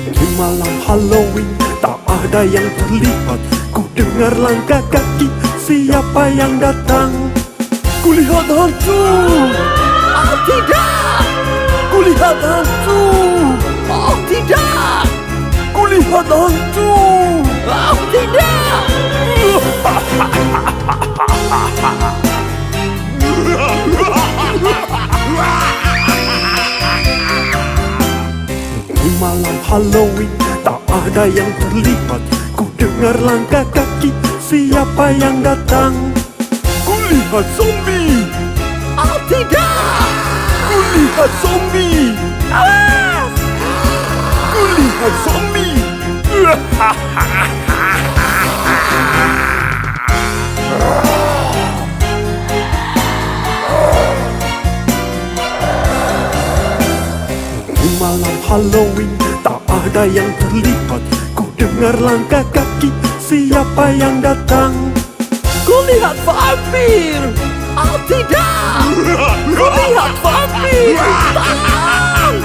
Di malam Halloween tak ada yang terlihat. Ku dengar langkah kaki, siapa yang datang? Kulihat hantu. Oh tidak! Kulihat hantu. Oh tidak! Kulihat hantu. Oh tidak! Di malam Halloween tak ada yang terlihat. Ku dengar langkah kaki, siapa yang datang? Kulihat zombie. Oh tidak! Kulihat zombie. Awas! Kulihat zombie. Di malam Halloween tak ada yang terlihat. Ku dengar langkah kaki, siapa yang datang? Kulihat vampir! Oh tidak! Kulihat vampir! Tolong!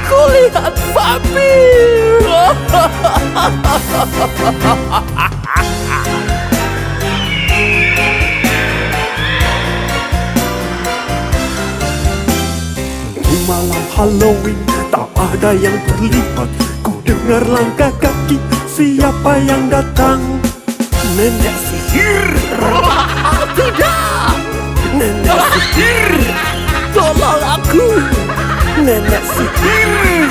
Kulihat vampir! Di malam Halloween tak ada yang terlihat. Ku dengar langkah kaki, siapa yang datang? Nenek sihir. Oh tidak! Nenek sihir. Tolong aku! Nenek sihir.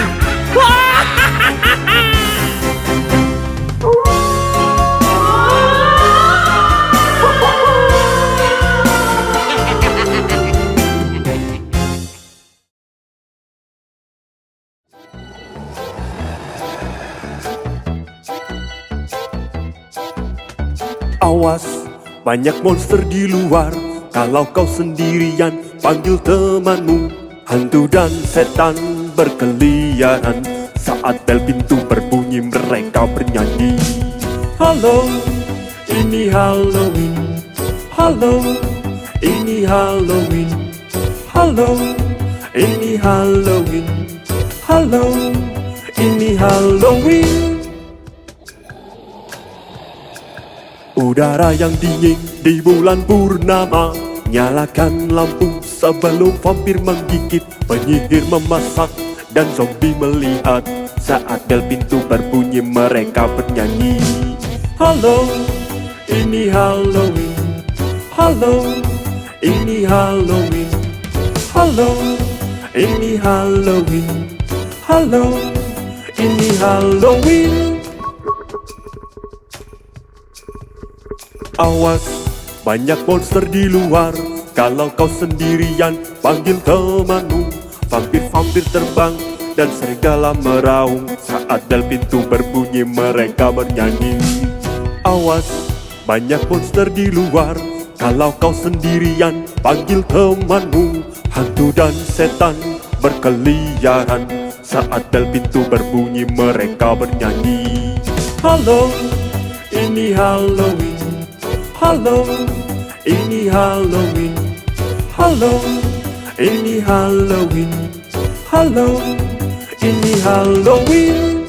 Awas, banyak monster di luar. Kalau kau sendirian, panggil temanmu. Hantu dan setan berkeliaran. Saat bel pintu berbunyi, mereka bernyanyi. Halo, ini Halloween. Halo, ini Halloween. Halo, ini Halloween. Halo, ini Halloween. Udara yang dingin di bulan purnama. Nyalakan lampu sebelum vampir menggigit. Penyihir memasak dan zombie melihat. Saat bel pintu berbunyi, mereka bernyanyi. Halo, ini Halloween. Halo, ini Halloween. Halo, ini Halloween. Halo, ini Halloween. Awas, banyak monster di luar. Kalau kau sendirian, panggil temanmu. Vampir-vampir terbang dan serigala meraung. Saat bel pintu berbunyi, mereka bernyanyi. Awas, banyak monster di luar. Kalau kau sendirian, panggil temanmu. Hantu dan setan berkeliaran. Saat bel pintu berbunyi, mereka bernyanyi. Halo, ini Halloween. Halo, ini Halloween. Halo, ini Halloween. Halo, ini Halloween.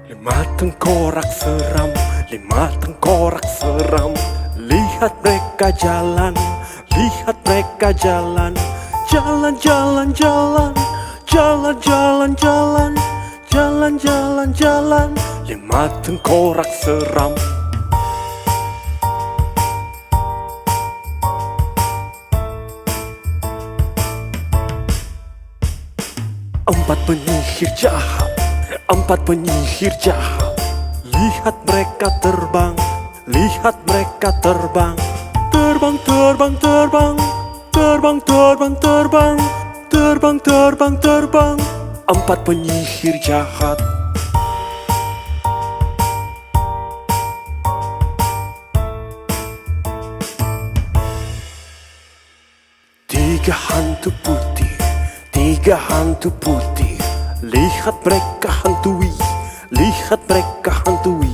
Lima tengkorak seram, lima tengkorak seram. Lihat mereka jalan, lihat mereka jalan. Jalan, jalan, jalan. Jalan, jalan, jalan. Jalan, jalan, jalan. Lima tengkorak seram. Empat penyihir jahat, empat penyihir jahat. Lihat mereka terbang, lihat mereka terbang. Terbang, terbang, terbang. Terbang, terbang, terbang. Terbang, terbang, terbang. Empat penyihir jahat. Tiga hantu putih, tiga hantu putih. Lihat mereka hantui, lihat mereka hantui.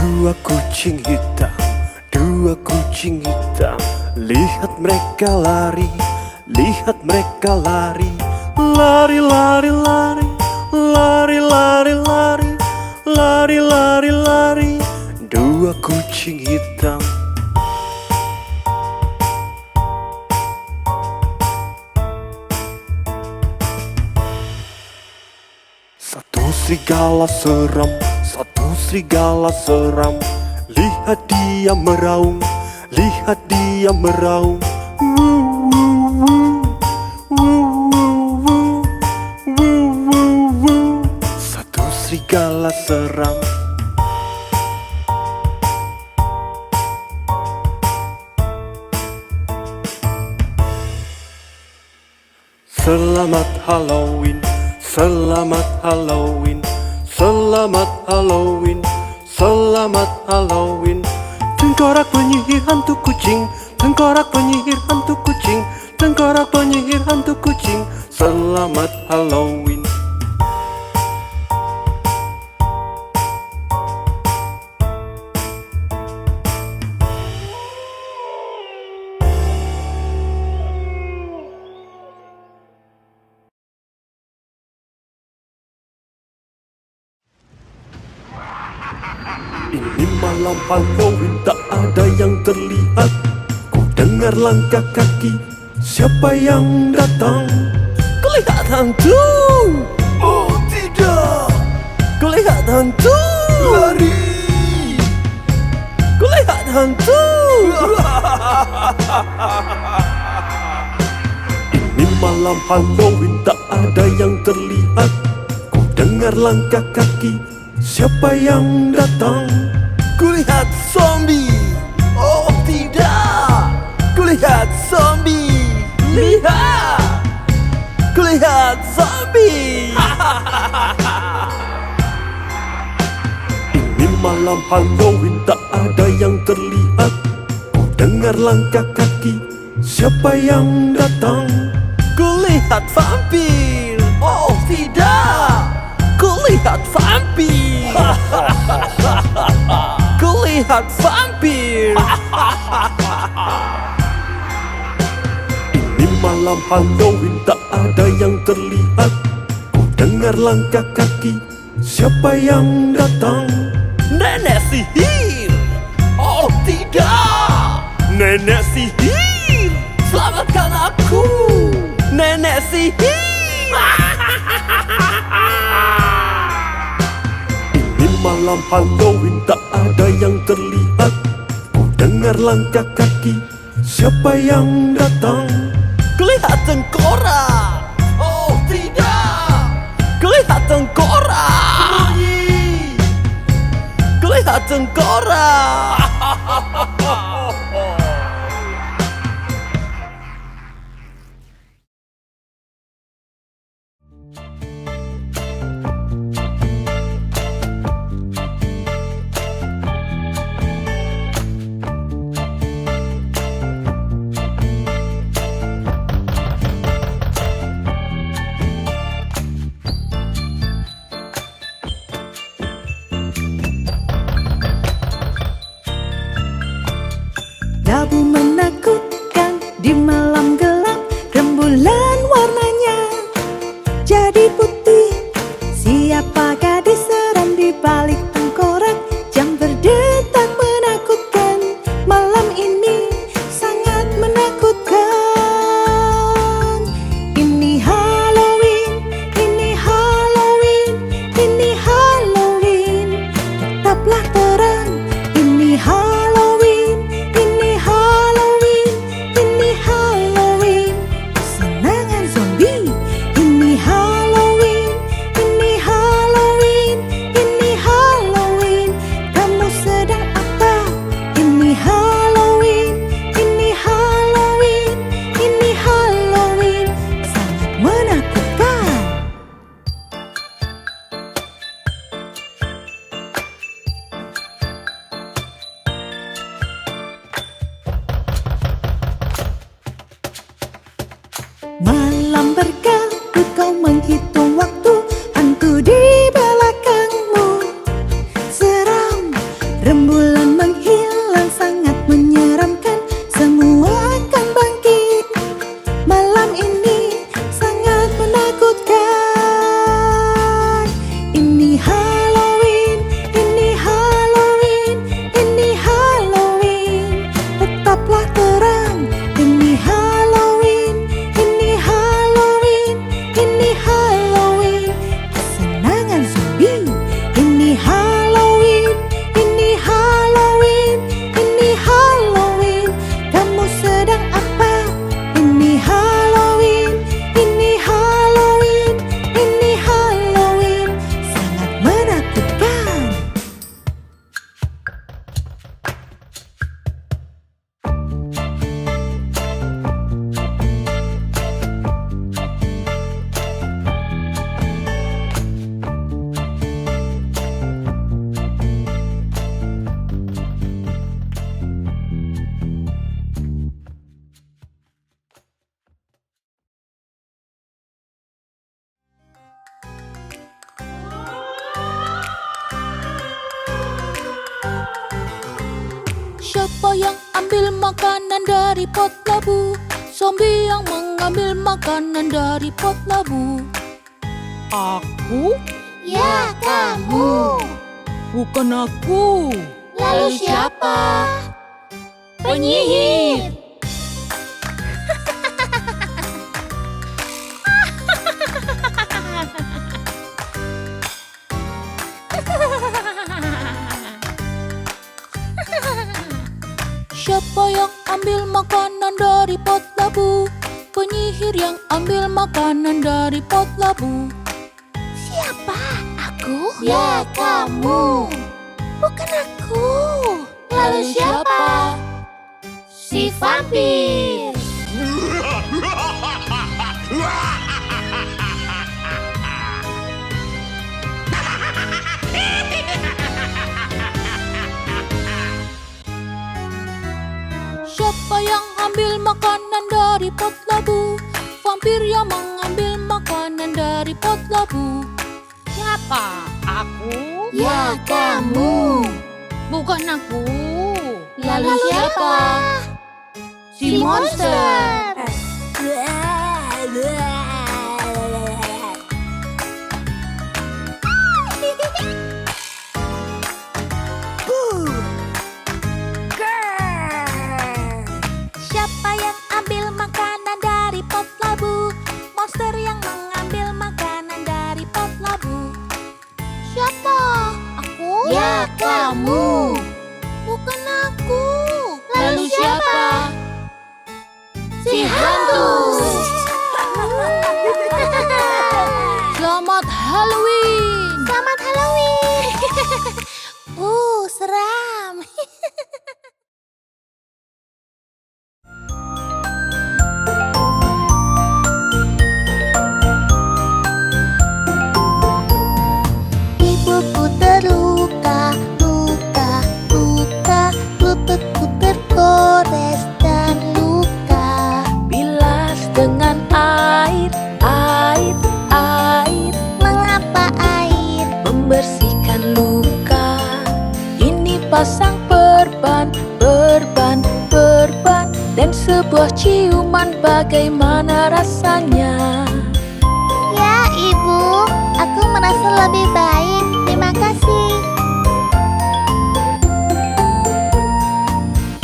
Dua kucing hitam, dua kucing hitam. Lihat mereka lari, lihat mereka lari. Lari, lari, lari, lari, lari, lari, lari, lari, lari. Dua kucing hitam. Satu serigala seram, satu serigala seram. Lihat dia meraung, lihat dia meraung. Woo, woo, woo. Woo, woo, woo. Woo, woo, woo. Satu serigala seram. Selamat Halloween, selamat Halloween, selamat Halloween, selamat Halloween. Tengkorak penyihir hantu kucing, tengkorak penyihir hantu kucing, tengkorak penyihir hantu kucing. Selamat Halloween. Ini malam Halloween, tak ada yang terlihat. Ku dengar langkah kaki, siapa yang datang? Kulihat hantu. Oh tidak, Kulihat hantu. lari. Kulihat hantu. Ini malam Halloween, tak ada yang terlihat. Ku dengar langkah kaki, siapa yang datang? Kulihat zombie. Oh tidak. Kulihat zombie. Lihat. Kulihat zombie. Ini malam Halloween, tak ada yang terlihat. Ku dengar langkah kaki, siapa yang datang? Kulihat vampir. Oh tidak. Kulihat vampir. Kulihat vampir. Ini malam Halloween, tak ada yang terlihat. Ku dengar langkah kaki, siapa yang datang? Nenek sihir. Oh tidak. Nenek Sihir. Selamatkan aku. Nenek sihir. Ini malam Halloween, tak ada yang terlihat. Ku dengar langkah kaki, siapa yang datang? Kulihat tengkorak. Oh tidak. Kulihat tengkorak. Kulihat tengkorak. Labu menakutkan di malam gelap, rembulan warnanya jadi putih. Siapa gadis seram di balik tengkorak, jam berdetak menakutkan. Malam ini sangat menakutkan. Ini Halloween, ini Halloween, ini Halloween. Tetaplah terang, ini Halloween, ini Halloween. Rembulan menghilang sangat menyeramkan. Semua akan bangkit. Malam ini sangat menakutkan. Ini Halloween, ini Halloween, ini Halloween. Tetaplah terang. Ini Halloween, ini Halloween, ini Halloween. Kesenangan zombie. Ini Halloween, ini Halloween, ini Halloween. Kamu sedang apa? Ini Halloween, ini Halloween, ini Halloween. Sangat menakutkan. Siapa yang ambil makanan dari pot labu? Zombie yang mengambil makanan dari pot labu. Aku? Ya, kamu. Bukan aku. Lalu siapa? Penyihir. Siapa yang ambil makanan dari pot labu? Penyihir yang ambil makanan dari pot labu. Siapa? Aku? Ya, kamu. Bukan aku. Lalu siapa? Si vampir. Siapa yang ambil makanan dari pot labu? Vampir yang mengambil makanan dari pot labu. Siapa? Aku? Ya, kamu. Bukan aku. Lalu siapa? Si monster. Siapa yang ambil makanan dari pot labu? Monster yang mengambil makanan dari pot labu. Siapa? Aku? Ya, kamu. Bukan aku. Lalu siapa? Si hantu. Selamat Halloween. Selamat Halloween. Seram. Ibuku terluka, luka, luka, lututku tergores dan luka. Bilas dengan air, air, air. Mengapa air membersihkan luka? Ini pasang perban, perban, perban, dan sebuah ciuman bagaimana rasanya? Ya, Ibu, aku merasa lebih baik. Terima kasih.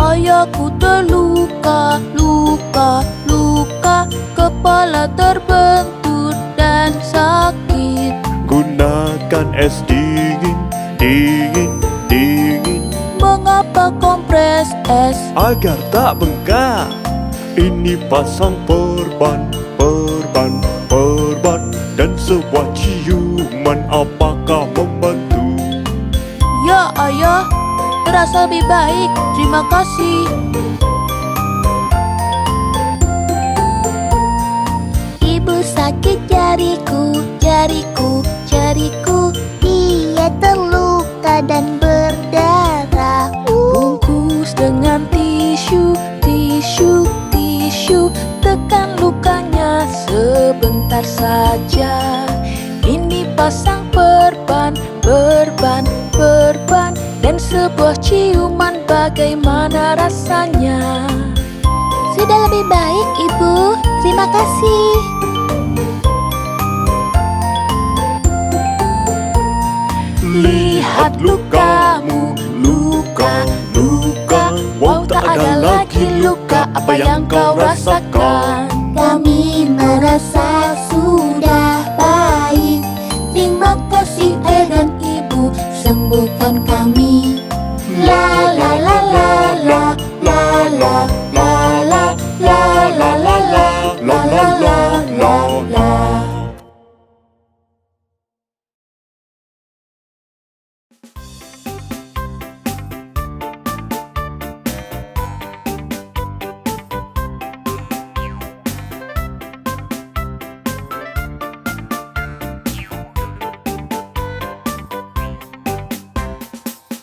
Ayahku terluka, luka, luka, kepala terbentur dan sakit. Gunakan es dingin, dingin, dingin, Mengapa kompres es? agar tak bengkak. Ini pasang perban, perban, perban, dan sebuah ciuman apakah membantu? Ya, Ayah, terasa lebih baik. Terima kasih. Ibu sakit jariku, jariku, jariku. Ia terluka dan berdarah. Bungkus dengan tisu, tisu, tisu. Tekan lukanya sebentar saja. Ini pasang perban, perban, perban, dan sebuah ciuman ciuman bagaimana rasanya? Sudah lebih baik, Ibu. Terima kasih. Lihat lukamu, luka, luka. Wow, tak ada lagi luka. Apa yang kau rasakan? Kami merasa sudah baik. Terima kasih ayah dan ibu, sembuhkan kami. La la la la la la la la la la la la la la la la la.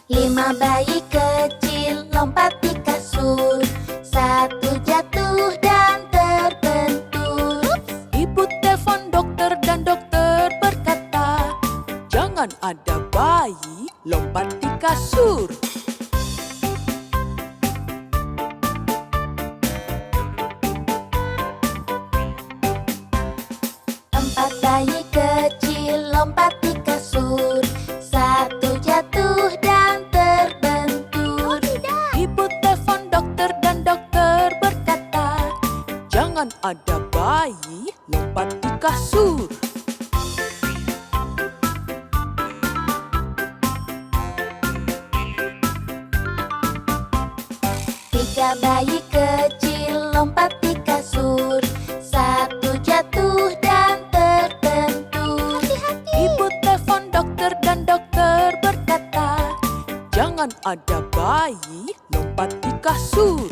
Lima bayi kecil lompat di kasur. Satu jatuh dan terbentur. Ibu telepon dokter dan dokter berkata, jangan ada bayi lompat di kasur. Empat bayi kecil lompat di kasur. Satu jatuh dan terbentur. Ibu telepon dokter dan dokter berkata, jangan ada bayi lompat di kasur. Tiga bayi kecil lompat di kasur. Satu jatuh dan terbentur. Ibu telepon dokter dan dokter berkata, jangan ada bayi lompat di kasur.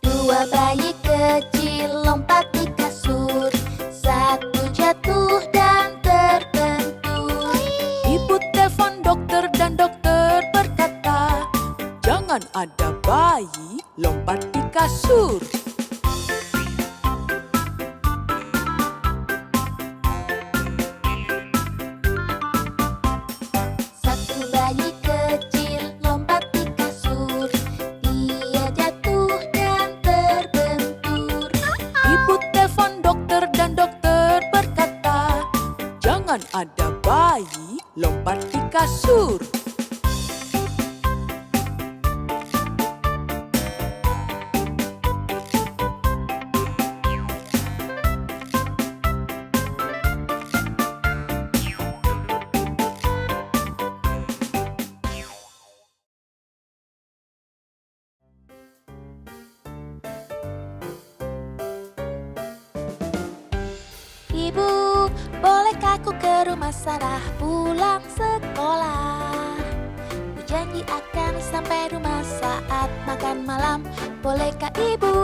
Dua bayi kecil lompat di kasur. Satu jatuh dan terbentur. Ibu telepon dokter dan dokter berkata, jangan ada bayi lompat di kasur. Satu bayi kecil lompat di kasur. Dia jatuh dan terbentur. Ibu telepon dokter dan dokter berkata, jangan ada bayi lompat di kasur. Ibu, bolehkah aku ke rumah Sarah pulang sekolah? Ku janji akan sampai rumah saat makan malam. Bolehkah ibu?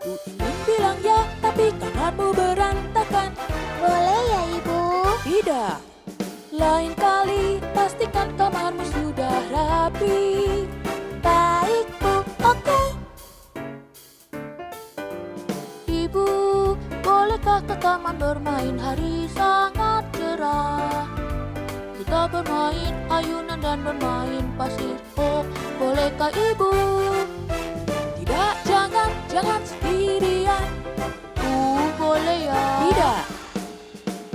Ku ingin bilang ya, tapi kamarmu berantakan. Boleh ya ibu? Tidak. Lain kali pastikan kamarmu sudah rapi. Baik bu, oke. Ibu, bolehkah ke taman bermain, hari sangat cerah. Kita bermain ayunan dan bermain pasir. Oh, bolehkah ibu? Tidak, jangan sendirian. Boleh ya? Tidak.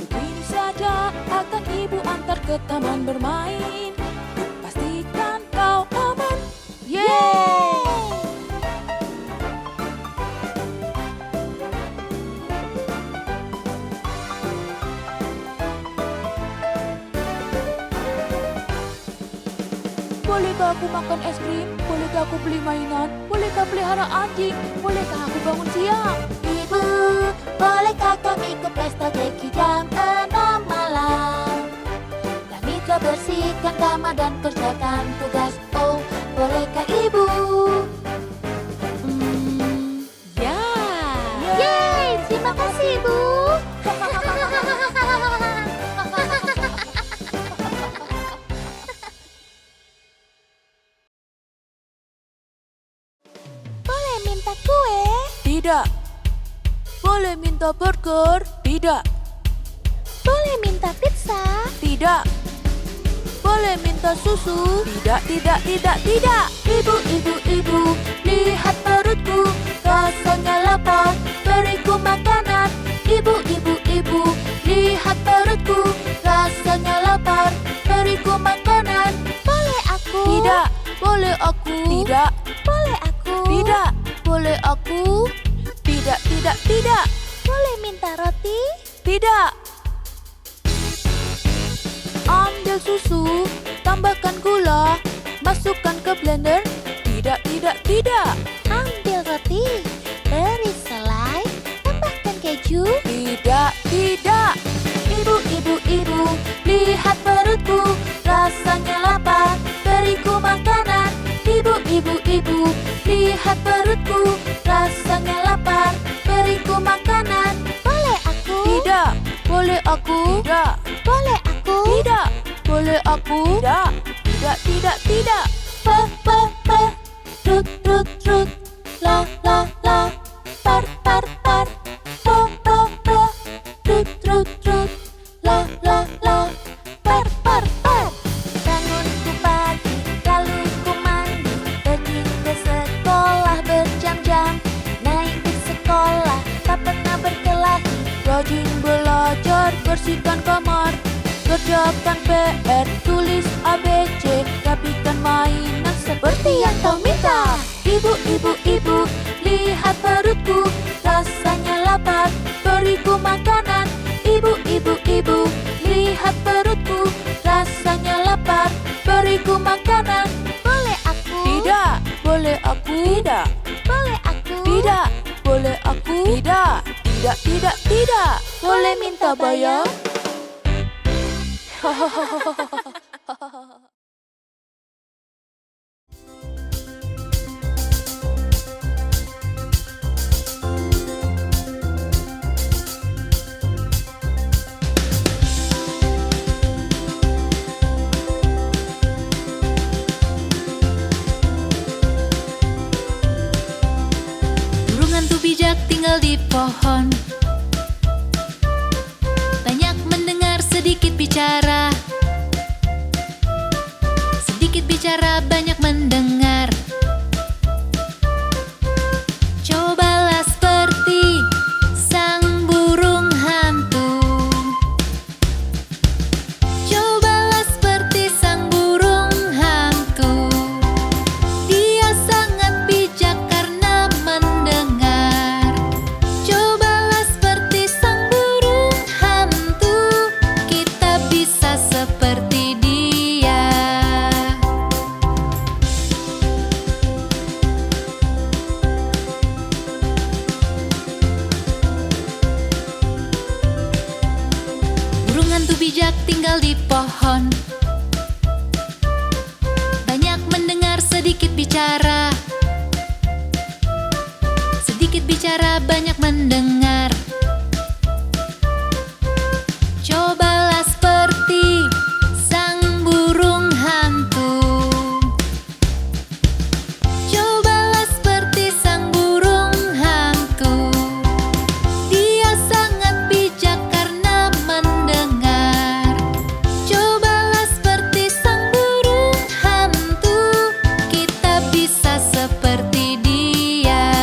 Begini saja akan ibu antar ke taman bermain. Pastikan kau aman. Yeay! Bolehkah aku makan es krim? Bolehkah aku beli mainan? Bolehkah pelihara anjing? Bolehkah aku bangun siang? Ibu, bolehkah kami ke pesta keki jam 6 malam? Kami telah bersihkan kamar dan kerjakan tugas. Oh, bolehkah ibu? Ya. Yeay, terima kasih ibu. Boleh minta kue? Tidak. Boleh minta burger? Tidak. Boleh minta pizza? Tidak. Boleh minta susu? Tidak, tidak, tidak, tidak. Ibu, ibu, ibu, lihat perutku, rasanya lapar, beriku makanan. Ibu, ibu, ibu, lihat perutku, rasanya lapar, beriku makanan. Boleh aku? Tidak. Boleh aku? Tidak. Boleh aku? Tidak. Boleh aku? Tidak, tidak, tidak. Boleh minta roti? Tidak. Ambil susu, tambahkan gula, masukkan ke blender. Tidak, tidak, tidak. Ambil roti, beri selai, tambahkan keju. Tidak, tidak. Ibu, ibu, ibu, lihat perutku, rasanya lapar, beriku makanan. Ibu, ibu, ibu, lihat perutku, rasanya lapar, beriku makanan. Boleh aku? Tidak. Boleh aku? Tidak. Boleh aku? Tidak. Boleh aku? Tidak. Tidak, tidak, tidak. Rut, rut, rut, la, la, la, par, par, par, rut, rut, rut, la, la, la, par, par, par. Bangunku pagi, lalu ku mandi, pergi ke sekolah berjam-jam. Naik bis sekolah, tak pernah berkelahi. Rajin belajar, bersihkan kamar, kerjakan PR, tulis ABC, rapikan mainan seperti yang kau minta. Ibu, ibu, ibu, lihat perutku, rasanya lapar, beriku makanan. Ibu, ibu, ibu, lihat perutku, rasanya lapar, beriku makanan. Boleh aku? Tidak. Boleh aku? Tidak. Boleh aku? Tidak. Boleh aku? Tidak. Tidak, tidak, tidak. Boleh minta bayar? Burung hantu bijak tinggal di pohon, banyak mendengar, sedikit bicara. Sedikit bicara, banyak mendengar. Cobalah seperti sang burung hantu. Cobalah seperti sang burung hantu. Dia sangat bijak karena mendengar. Cobalah seperti sang burung hantu, kita bisa seperti dia. Burung hantu bijak tinggal di pohon, banyak mendengar, sedikit bicara. Sedikit bicara, banyak mendengar. Cobalah seperti sang burung hantu. Cobalah seperti sang burung hantu. Dia sangat bijak karena mendengar. Cobalah seperti sang burung hantu, kita bisa seperti dia.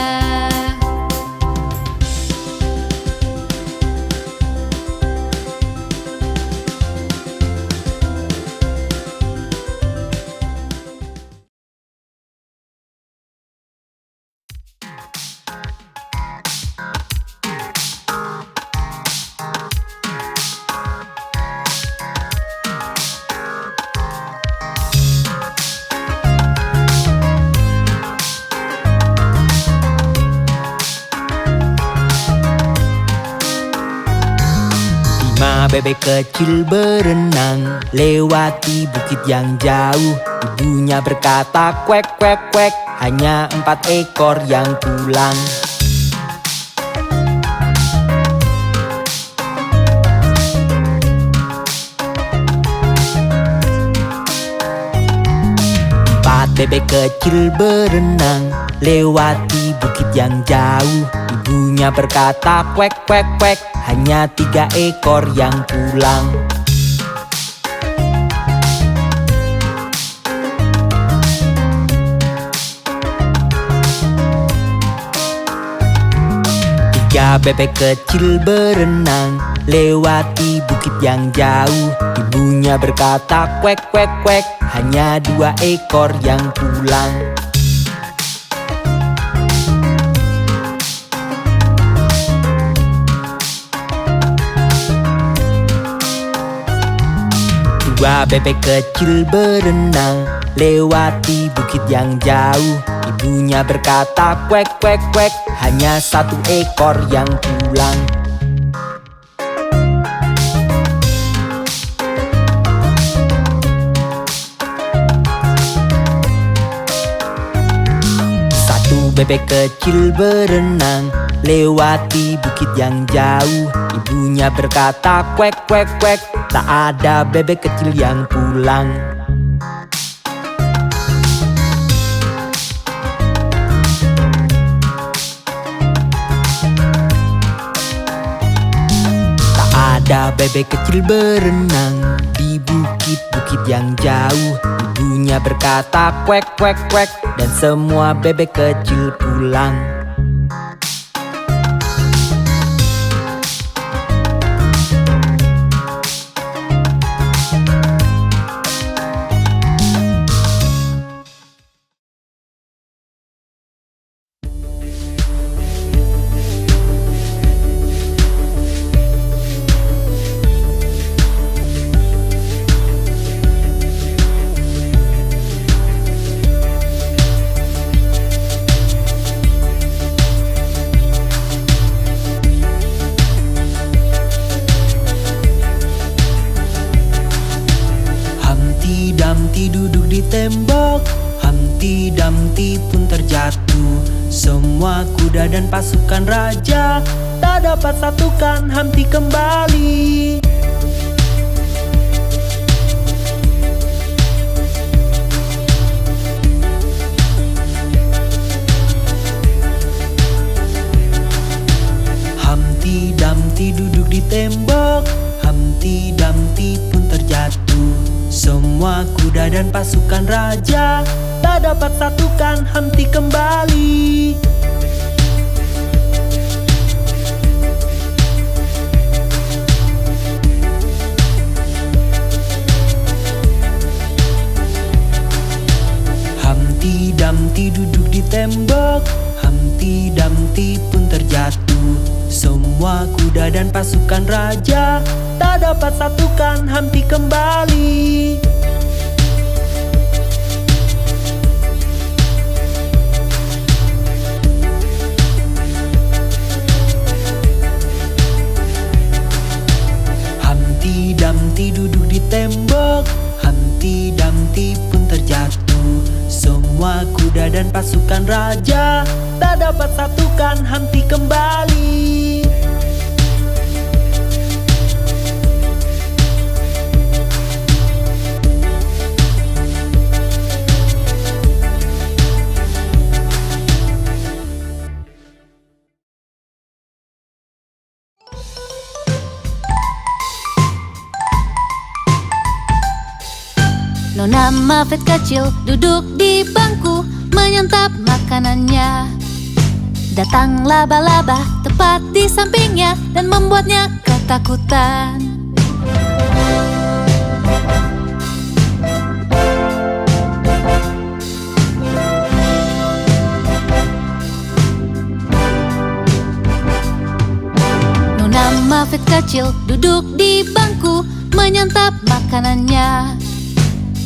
Lima bebek kecil berenang, lewati bukit yang jauh. Ibunya berkata kwek kwek kwek, hanya 4 ekor yang pulang. Bebek kecil berenang, lewati bukit yang jauh. Ibunya Ibunya berkata kwek kwek kwek, hanya 3 ekor yang pulang. Tiga bebek kecil berenang lewati bukit yang jauh. Ibunya berkata kwek kwek kwek, hanya 2 ekor yang pulang. Dua bebek kecil berenang lewati bukit yang jauh. Ibunya berkata kwek kwek kwek, hanya 1 ekor yang pulang. Satu bebek kecil berenang lewati bukit yang jauh. Ibunya berkata kwek kwek kwek, tak ada bebek kecil yang pulang. Tak ada bebek kecil berenang di bukit-bukit yang jauh. Ibunya berkata kwek kwek kwek, dan semua bebek kecil pulang. Dumpty duduk di tembok, Humpty Dumpty pun terjatuh. Semua kuda dan pasukan raja tak dapat satukan Humpty kembali. Humpty Dumpty duduk di tembok, Humpty Dumpty pun terjatuh. Semua kuda dan pasukan raja tak dapat satukan Humpty kembali. Humpty Dumpty duduk di tembok, Humpty Dumpty pun terjatuh. Semua kuda dan pasukan raja tak dapat satukan Humpty kembali. Humpty Dumpty duduk di tembok, Humpty Dumpty pun terjatuh. Semua kuda dan pasukan raja tak dapat satukan Humpty kembali. Nona Muffet kecil duduk di bangku menyantap makanannya. Datang laba-laba tepat di sampingnya dan membuatnya ketakutan. Nona Muffet kecil duduk di bangku menyantap makanannya.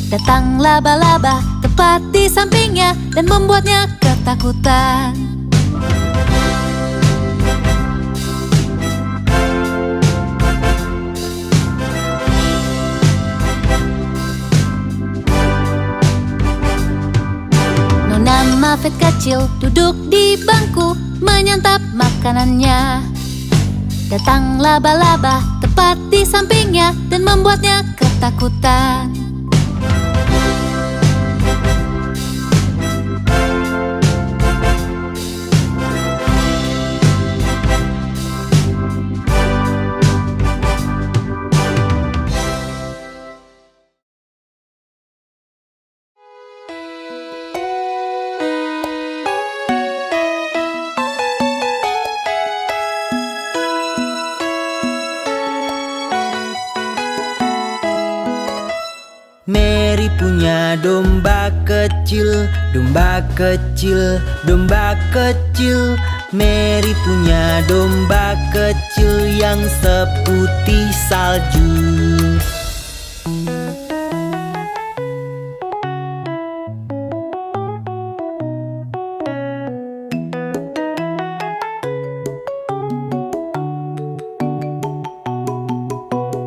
Datang laba-laba tepat di sampingnya dan membuatnya ketakutan. Nona Muffet kecil duduk di bangku menyantap makanannya. Datang laba-laba tepat di sampingnya dan membuatnya ketakutan. Mary punya domba kecil, domba kecil, domba kecil. Mary punya domba kecil yang seputih salju.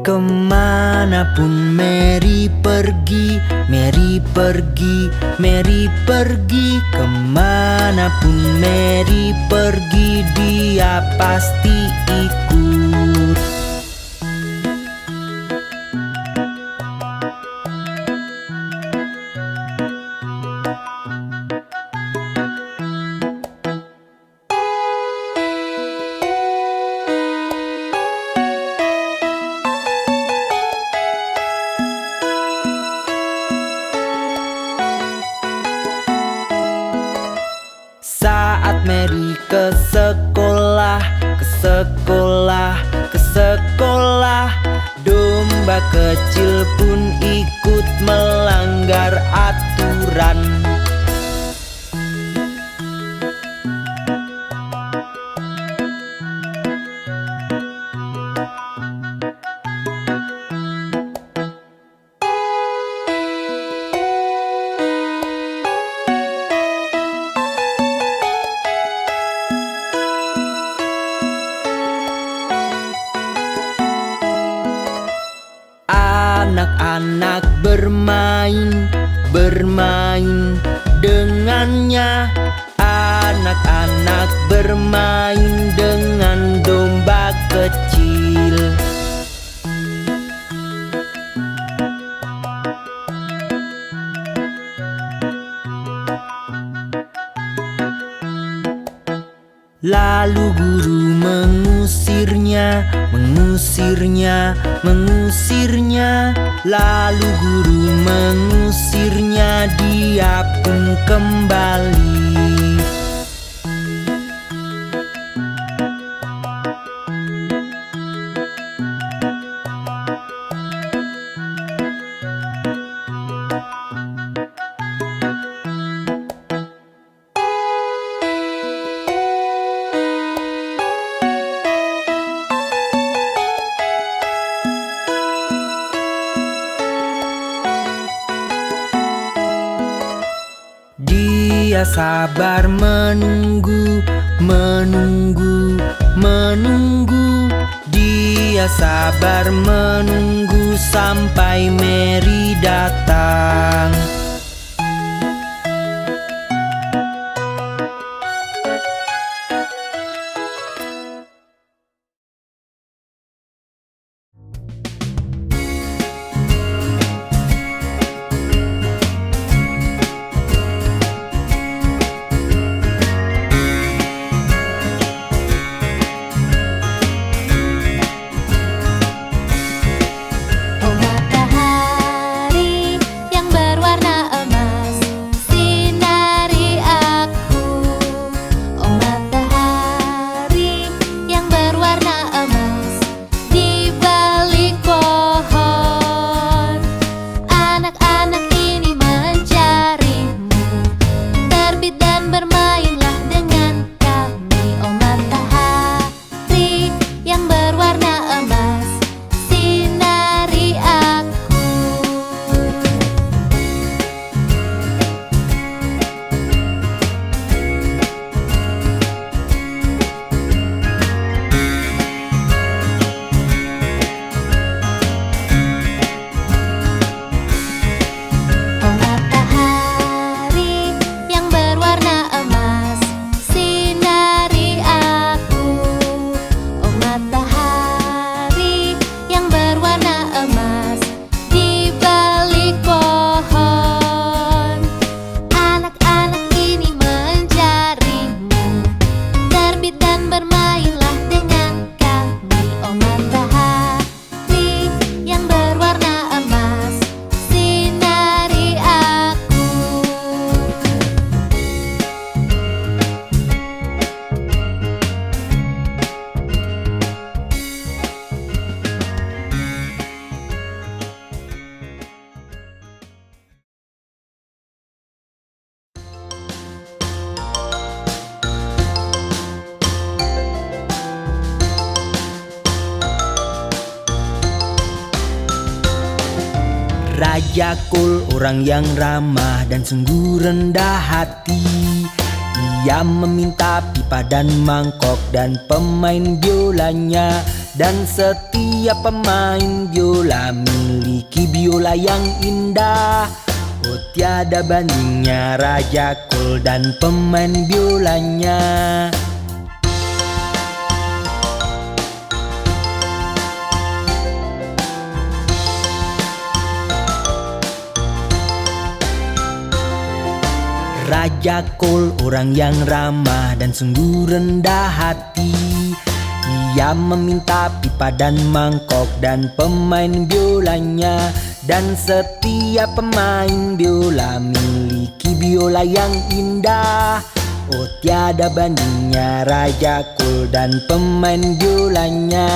Kemanapun Mary pergi, Mary pergi, Mary pergi. Kemanapun Mary pergi, dia pasti ikut. Saat Mary ke sekolah, ke sekolah, ke sekolah, domba kecil pun ikut melanggar aturan. Anak-anak bermain, bermain dengannya. Anak-anak bermain dengan domba kecil. Lalu guru mengusirnya, mengusirnya, mengusirnya. Lalu guru mengusirnya, dia pun kembali. Dia sabar menunggu, menunggu, menunggu. Dia sabar menunggu sampai Mary datang. Oh matahari yang berwarna Raja Kol orang yang ramah dan sungguh rendah hati. Ia meminta pipa dan mangkok dan pemain biolanya. Dan setiap pemain biola miliki biola yang indah. Oh tiada bandingnya Raja Kol dan pemain biolanya. Raja Kol orang yang ramah dan sungguh rendah hati. Ia meminta pipa dan mangkok dan pemain biolanya. Dan setiap pemain biola miliki biola yang indah. Oh tiada bandingnya Raja Kol dan pemain biolanya.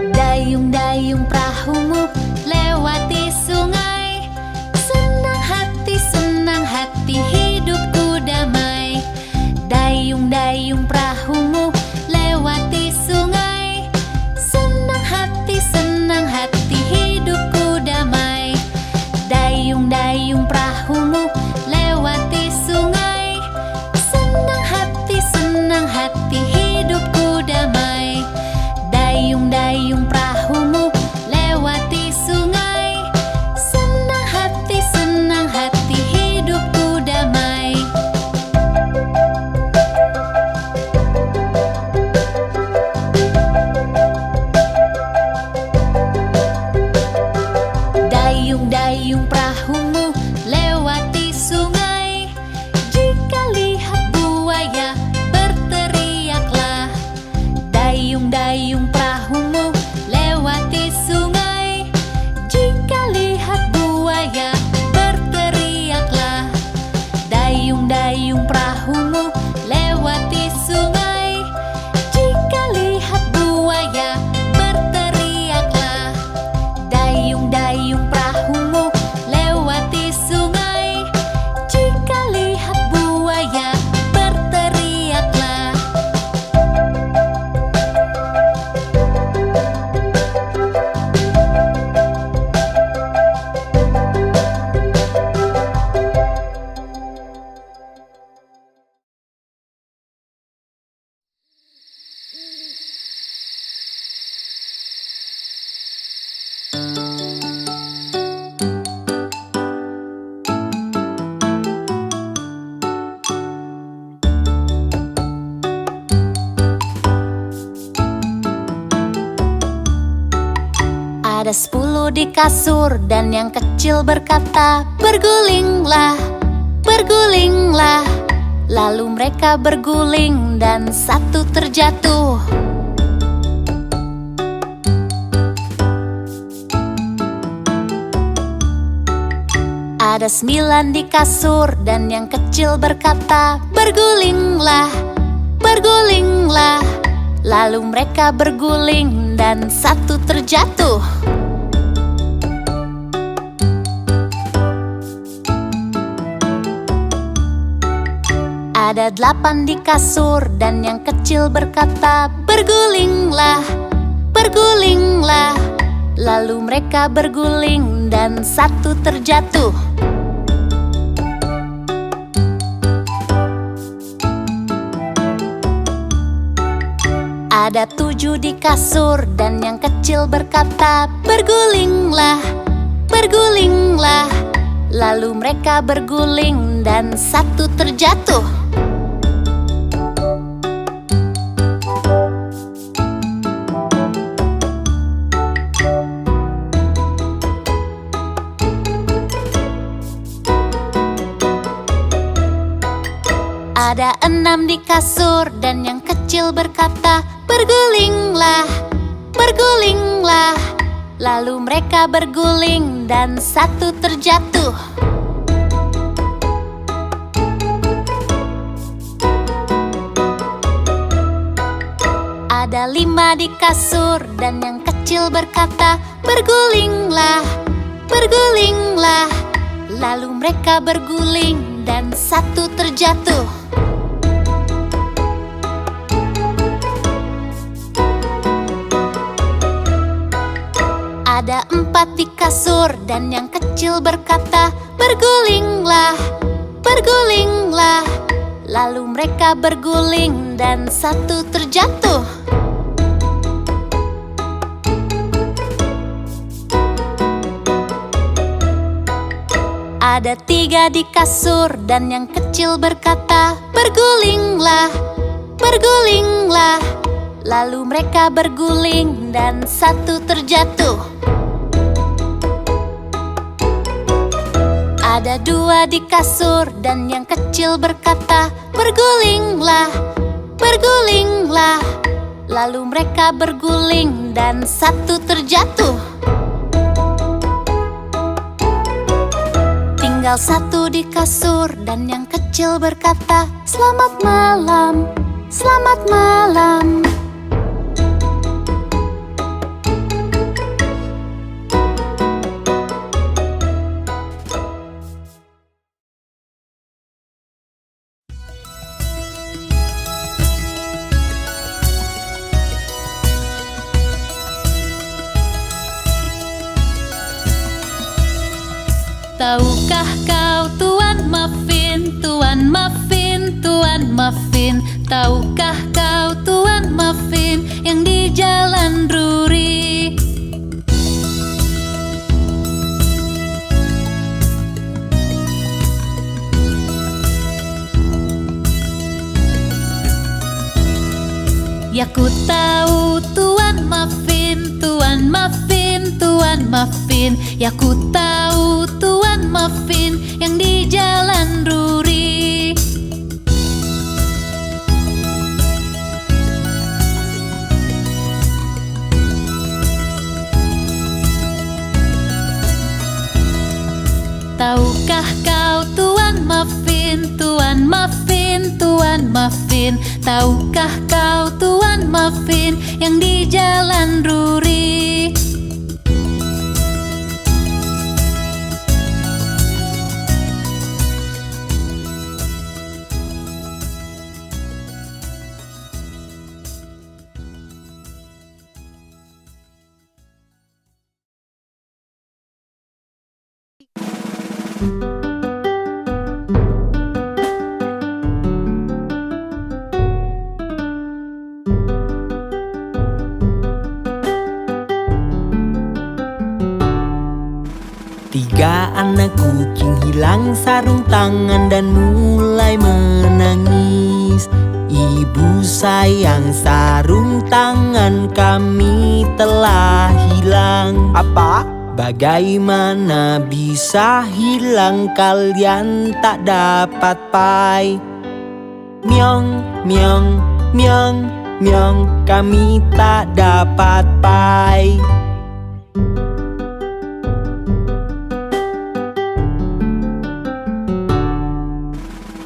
Dayung-dayung perahumu lewati sungai. Senang hati hidupku damai. Dayung-dayung perahumu lewati sungai. Senang hati hidupku damai. Dayung-dayung perahumu lewati sungai. Senang hati hidupku damai. Dayung-dayung perahumu lewati sungai. Senang hati hidupku damai. Dayung-dayung perahumu lewati sungai. Jika lihat buaya berteriaklah. Dayung-dayung perahumu lewati sungai. Jika lihat buaya berteriaklah. Dayung-dayung perahumu lewati sungai. Jika lihat buaya berteriaklah. Dayung-dayung perahumu lewati sungai. Jika lihat buaya berteriaklah. Ada 10 di kasur dan yang kecil berkata, bergulinglah, bergulinglah. Lalu mereka berguling dan satu terjatuh. Ada 9 di kasur dan yang kecil berkata, bergulinglah, bergulinglah. Lalu mereka berguling dan satu terjatuh. Ada 8 di kasur dan yang kecil berkata, bergulinglah, bergulinglah. Lalu mereka berguling dan satu terjatuh. Ada 7 di kasur dan yang kecil berkata, bergulinglah, bergulinglah. Lalu mereka berguling dan satu terjatuh. Ada 6 di kasur dan yang kecil berkata, bergulinglah, bergulinglah. Lalu mereka berguling dan satu terjatuh. Ada 5 di kasur dan yang kecil berkata, bergulinglah, bergulinglah. Lalu mereka berguling dan satu terjatuh. Ada 4 di kasur dan yang kecil berkata, bergulinglah, bergulinglah. Lalu mereka berguling dan satu terjatuh. Ada 3 di kasur dan yang kecil berkata, bergulinglah, bergulinglah. Lalu mereka berguling dan satu terjatuh. Ada 2 di kasur dan yang kecil berkata, bergulinglah, bergulinglah. Lalu mereka berguling dan satu terjatuh. Tinggal 1 di kasur dan yang kecil berkata, selamat malam, selamat malam. Tahukah kau Tuan Muffin, Tuan Muffin, Tuan Muffin? Tahukah kau Tuan Muffin yang di Jalan Drury? Ya ku tahu Tuan Muffin, Tuan Muffin, Tuan Muffin. Ya ku tahu Tuan Muffin yang di Jalan Drury. Tahukah kau Tuan Muffin, Tuan Muffin, Tuan Muffin? Tahukah kau Tuan Muffin yang di Jalan Drury? Tiga anak kucing hilang sarung tangan dan mulai menangis. Ibu sayang, sarung tangan kami telah hilang. Apa? Bagaimana bisa hilang, kalian tak dapat pai? Myong, myong, myong, myong, kami tak dapat pai.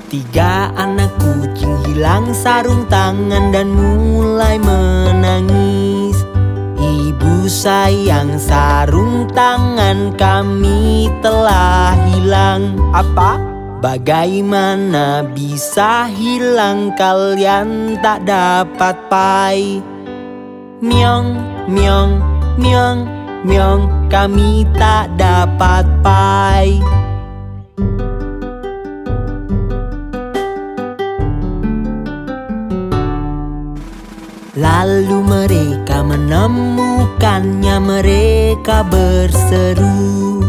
Tiga anak kucing hilang sarung tangan dan mulai menangis. Ibu sayang, sarung tangan kami telah hilang. Apa? Bagaimana bisa hilang, kalian tak dapat pai. Myong, myong, myong, myong, kami tak dapat pai. Lalu mereka menemukannya, mereka berseru,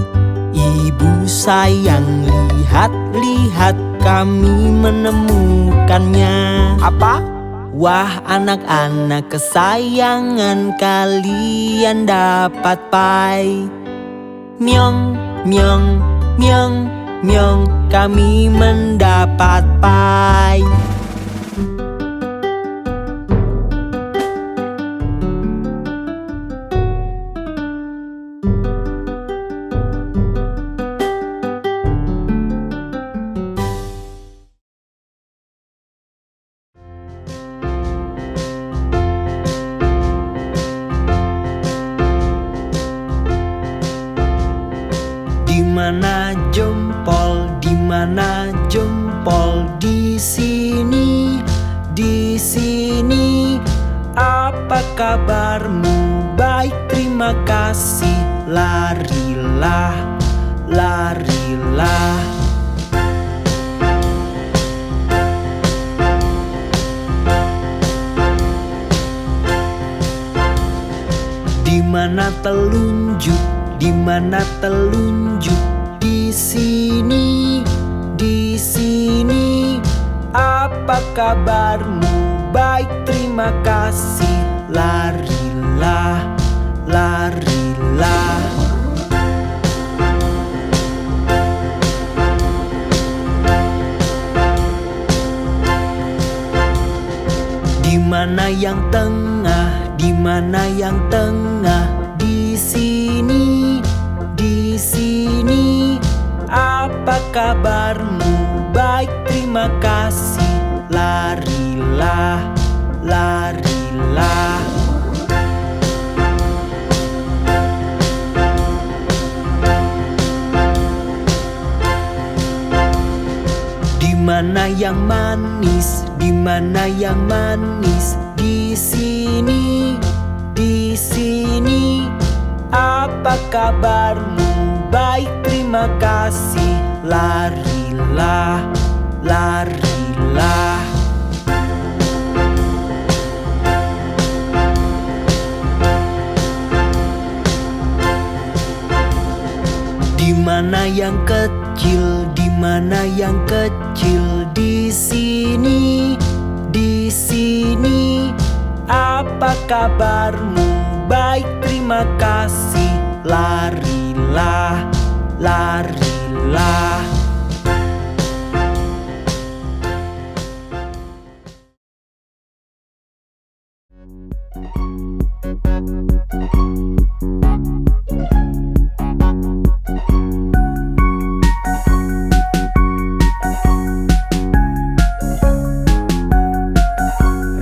"Ibu sayang, lihat-lihat kami menemukannya." Apa? Wah anak-anak kesayangan, kalian dapat pai. Myong, myong, myong, myong, kami mendapat pai. Dimana jempol, dimana jempol? Di sini, di sini. Apa kabarmu? Baik, terima kasih. Larilah, larilah. Dimana telunjuk? Dimana telunjuk? Di sini, di sini. Apa kabarmu? Baik, terima kasih. Larilah, larilah. Dimana yang tengah? Dimana yang tengah? Di sini, di sini. Apa kabarmu? Baik, terima kasih. Larilah, larilah. Dimana yang manis? Dimana yang manis? Di sini, di sini. Apa kabarmu? Baik, terima kasih. Larilah, larilah. Dimana yang kecil? Dimana yang kecil? Di sini, di sini. Apa kabarmu? Baik, terima kasih. Larilah, larilah.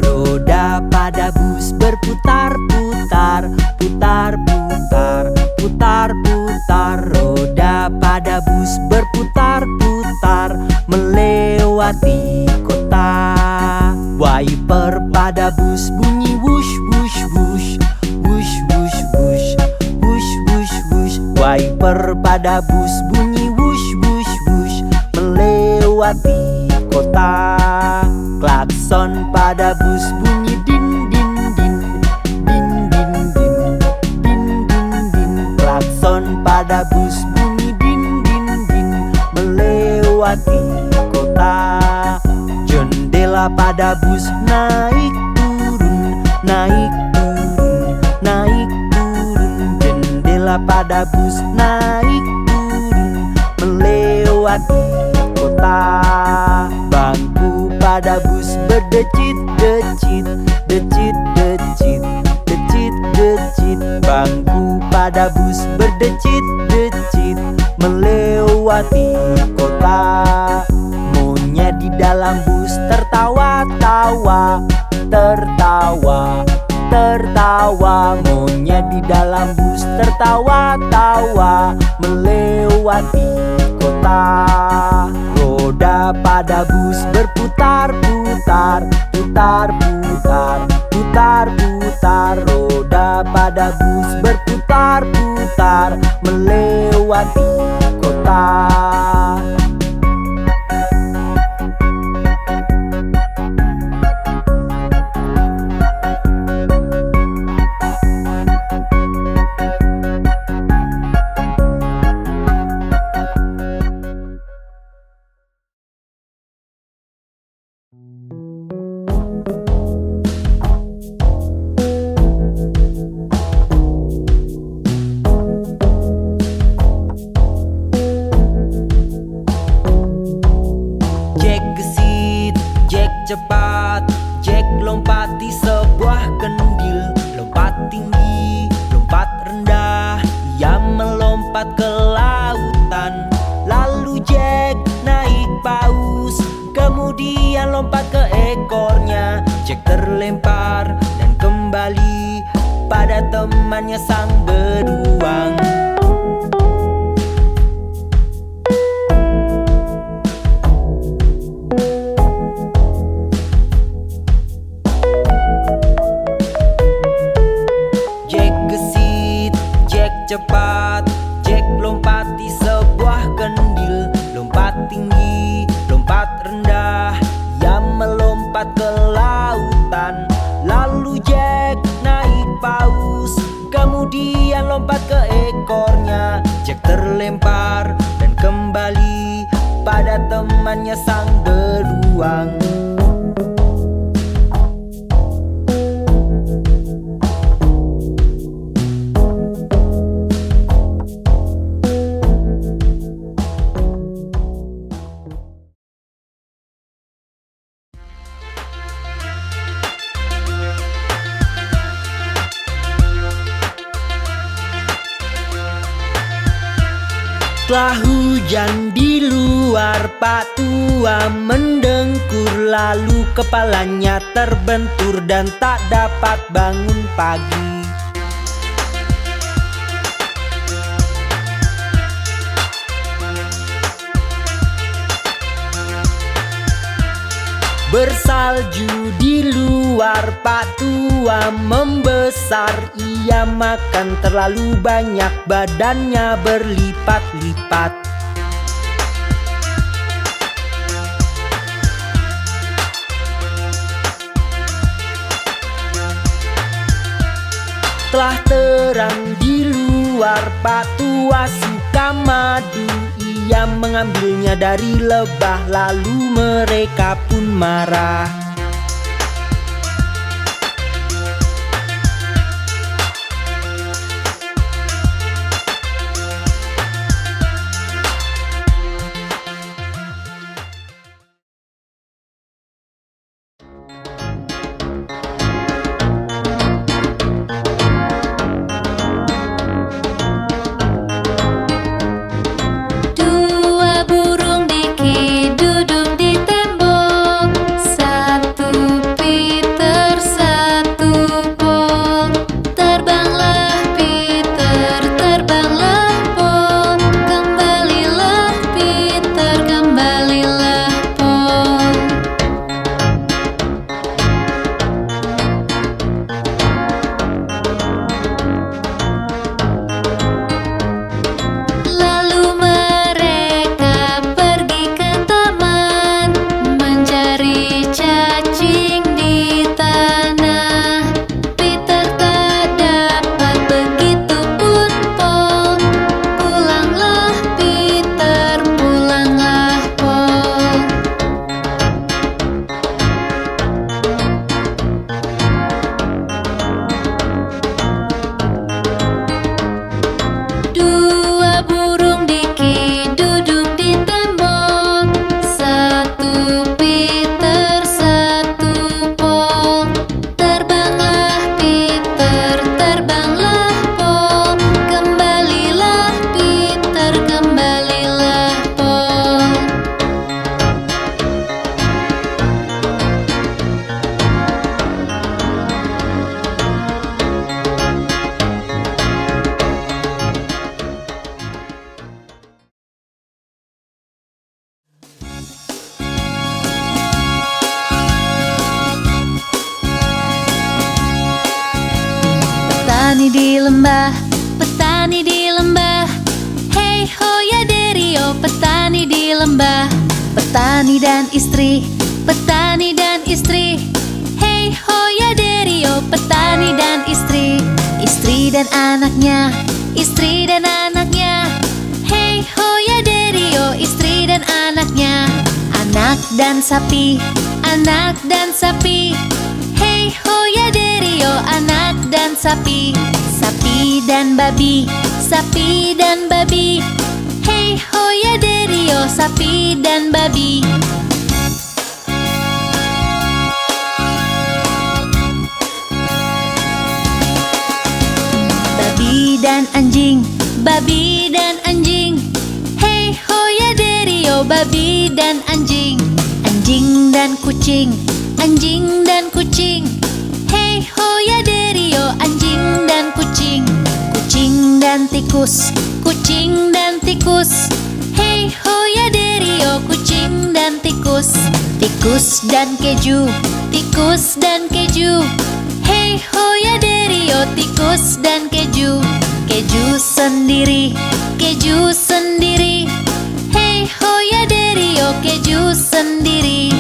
Roda pada bus berputar-putar, putar-putar, putar-putar. Roda pada bus berputar-putar melewati kota. Wiper pada bus bunyi wush, wush, wush, wush, wush, wush, wush, wush, wush. Wiper pada bus bunyi wush, wush, wush melewati kota. Klakson pada bus bunyi din, din, din, din, din, din, din, din, din. Klakson pada bus bunyi din, din, din melewati kota. Jendela pada bus naik turun, naik turun, naik turun. Jendela pada bus naik turun melewati kota. Bangku pada bus berdecit-decit, decit-decit, decit-decit. Bangku pada bus berdecit-decit melewati kota. Monyet di dalam bus tertawa-tawa, tertawa, tertawa. Monyet di dalam bus tertawa-tawa melewati kota. Roda pada bus berputar-putar, putar-putar, putar-putar. Roda pada bus berputar-putar melewati kota. Jack gesit, Jack cepat, Jack lompat di sebuah kendil. Lompat tinggi, lompat rendah, ia melompat ke lautan. Lalu Jack naik paus, kemudian lompat ke ekornya. Jack terlempar dan kembali pada temannya sang beruang. Jack gesit, Jack cepat, Jack lompat di sebuah kendil. Lompat tinggi, lompat rendah, ia melompat ke lautan. Lalu Jack naik paus, kemudian lompat ke ekornya. Jack terlempar dan kembali pada temannya sang beruang. Setelah hujan di luar, Pak Tua mendengkur. Lalu kepalanya terbentur dan tak dapat bangun pagi. Bersalju di luar, Pak Tua membesar. Ia makan terlalu banyak, badannya berlipat-lipat. Telah terang di luar, Pak Tua suka madu. Ia mengambilnya dari lebah, lalu mereka pun marah. Dua burung diki duduk di tembok. Petani di lembah, petani di lembah. Hey ho ya derio, petani di lembah. Petani dan istri, petani dan istri. Hey ho ya derio, petani dan istri. Istri dan anaknya, istri dan anaknya. Hey ho ya derio, istri dan anaknya. Anak dan sapi, anak dan sapi. Hey ho ya derio, anak dan sapi. Sapi dan babi, sapi dan babi. Hey ho ya derio, sapi dan babi. Babi dan anjing, babi dan anjing. Hey ho ya derio, babi dan anjing. Anjing dan kucing, anjing dan kucing. Hey ho ya derio, anjing dan kucing. Kucing dan tikus, kucing dan tikus. Hey ho ya derio, kucing dan tikus. Tikus dan keju, tikus dan keju. Hey ho ya derio, tikus dan keju. Keju sendiri, keju sendiri. Hey ho ya derio, keju sendiri.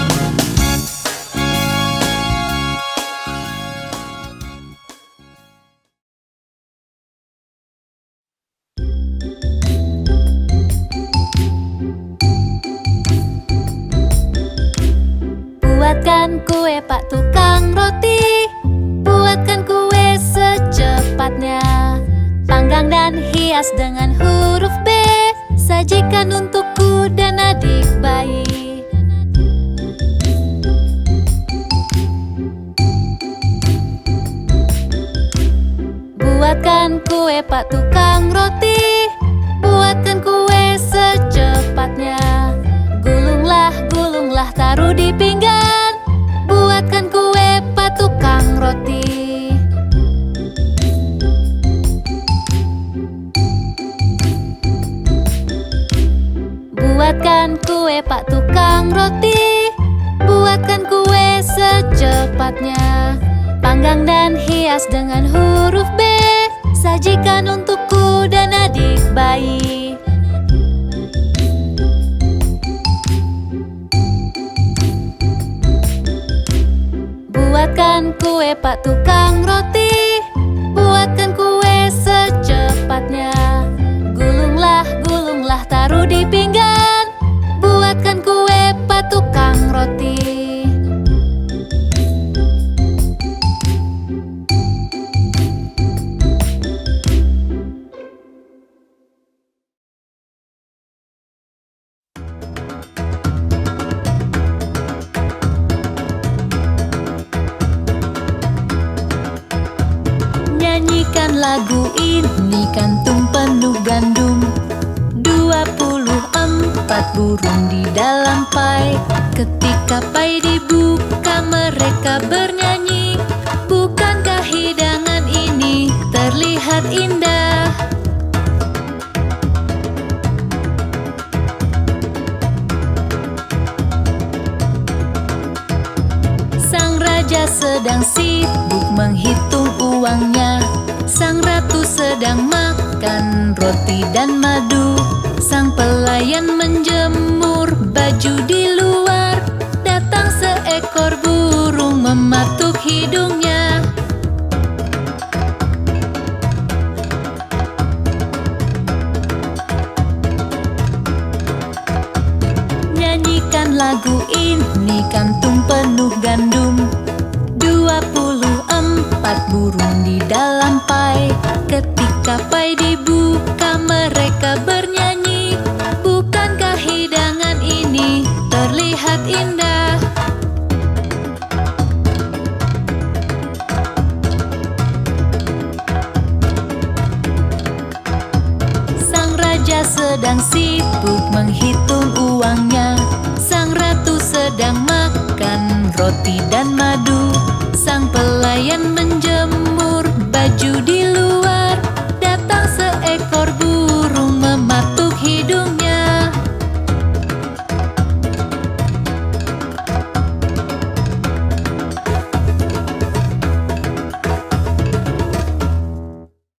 Buatkan kue Pak Tukang Roti, buatkan kue secepatnya. Panggang dan hias dengan huruf B, sajikan untukku dan adik bayi. Buatkan kue Pak Tukang Roti, buatkan kue secepatnya. Gulunglah, gulunglah, taruh di pinggan. Buatkan kue Pak Tukang Roti. Buatkan kue Pak Tukang Roti, buatkan kue secepatnya. Panggang dan hias dengan huruf B, sajikan untukku dan adik bayi. Buatkan kue Pak Tukang Roti, buatkan kue secepatnya. Gulunglah, gulunglah, taruh di pinggan. Buatkan kue Pak Tukang Roti. Nyanyikan lagu ini, kantung penuh gandum. 24 burung di dalam pai. Ketika pai dibuka, mereka bernyanyi. Bukankah hidangan ini terlihat indah? Sang raja sedang sibuk menghitung uangnya. Sang ratu sedang makan roti dan madu. Sang pelayan menjemur baju di luar. Datang seekor burung mematuk hidungnya. Nyanyikan lagu ini, kantung penuh gandum. 24 burung di dalam pai. Ketika pai dibuka, mereka bernyanyi. Bukankah hidangan ini terlihat indah? Sang raja sedang sibuk menghitung uangnya. Sang ratu sedang makan roti dan madu. Sang pelayan